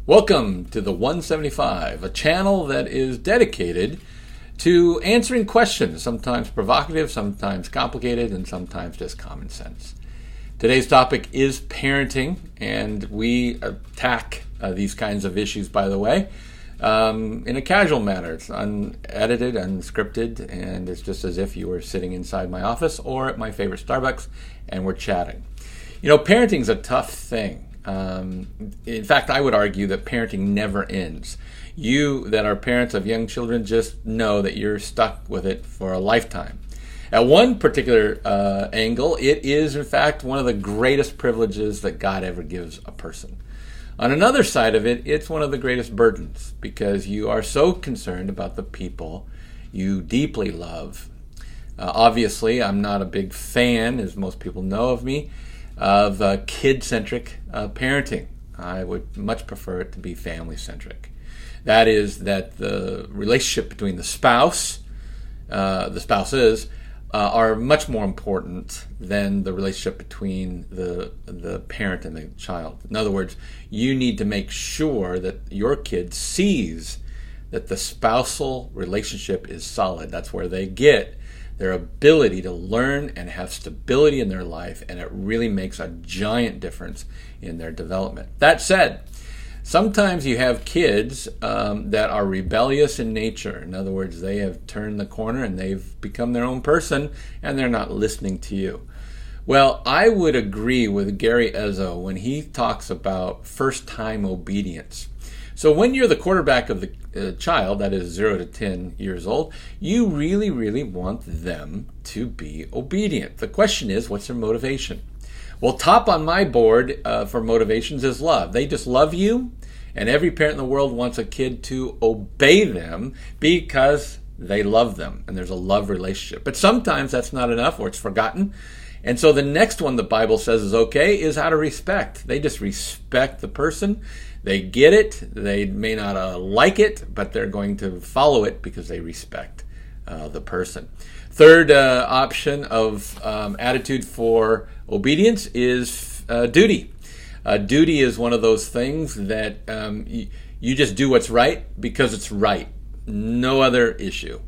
Welcome to the 175, a channel that is dedicated to answering questions, sometimes provocative, sometimes complicated, and sometimes just common sense. Today's topic is parenting, and we attack these kinds of issues, by the way, in a casual manner. It's unedited, unscripted, and it's just as if you were sitting inside my office or at my favorite Starbucks and we're chatting. You know, parenting's a tough thing. In fact, I would argue that parenting never ends. You that are parents of young children just know that you're stuck with it for a lifetime. At one particular angle, it is in fact one of the greatest privileges that God ever gives a person. On another side of it, it's one of the greatest burdens because you are so concerned about the people you deeply love. Obviously, I'm not a big fan, as most people know of me, of kid-centric parenting. I would much prefer it to be family-centric. That is, that the relationship between the spouses, are much more important than the relationship between the parent and the child. In other words, you need to make sure that your kid sees that the spousal relationship is solid. That's where they get their ability to learn and have stability in their life, and it really makes a giant difference in their development. That said, sometimes you have kids that are rebellious in nature. In other words, they have turned the corner and they've become their own person and they're not listening to you. Well, I would agree with Gary Ezzo when he talks about first-time obedience. So when you're the quarterback of the child, that is 0 to 10 years old, you really, really want them to be obedient. The question is, what's their motivation? Well, top on my board for motivations is love. They just love you, and every parent in the world wants a kid to obey them because they love them, and there's a love relationship. But sometimes that's not enough, or it's forgotten. And so the next one the Bible says is okay is how to respect. They just respect the person. They get it. They may not like it, but they're going to follow it because they respect the person. Third option of attitude for obedience is duty. Duty is one of those things that you just do what's right because it's right. No other issue.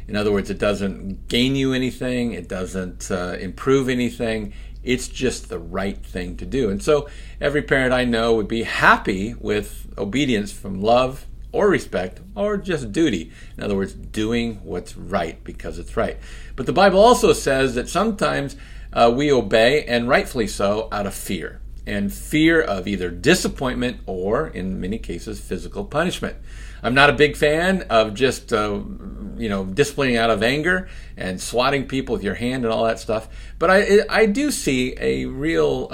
In other words, it doesn't gain you anything. It doesn't improve anything. It's just the right thing to do. And so every parent I know would be happy with obedience from love or respect or just duty. In other words, doing what's right because it's right. But the Bible also says that sometimes we obey, and rightfully so, out of fear. And fear of either disappointment or, in many cases, physical punishment. I'm not a big fan of just, disciplining out of anger and swatting people with your hand and all that stuff. But I do see a real,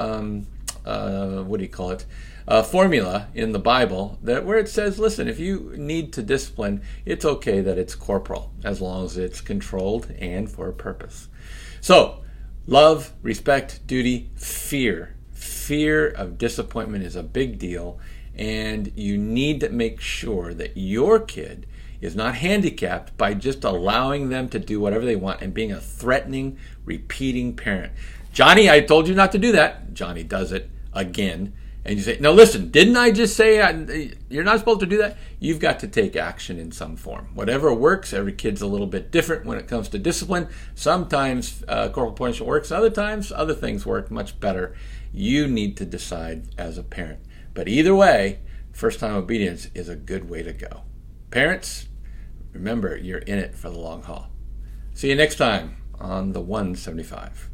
formula in the Bible where it says, listen, if you need to discipline, it's okay that it's corporal as long as it's controlled and for a purpose. So, love, respect, duty, fear. Fear of disappointment is a big deal, and you need to make sure that your kid is not handicapped by just allowing them to do whatever they want and being a threatening, repeating parent. Johnny, I told you not to do that. Johnny does it again. And you say, no, listen, didn't I just say you're not supposed to do that? You've got to take action in some form. Whatever works, every kid's a little bit different when it comes to discipline. Sometimes corporal punishment works. Other times, other things work much better. You need to decide as a parent. But either way, first-time obedience is a good way to go. Parents, remember, you're in it for the long haul. See you next time on the 175.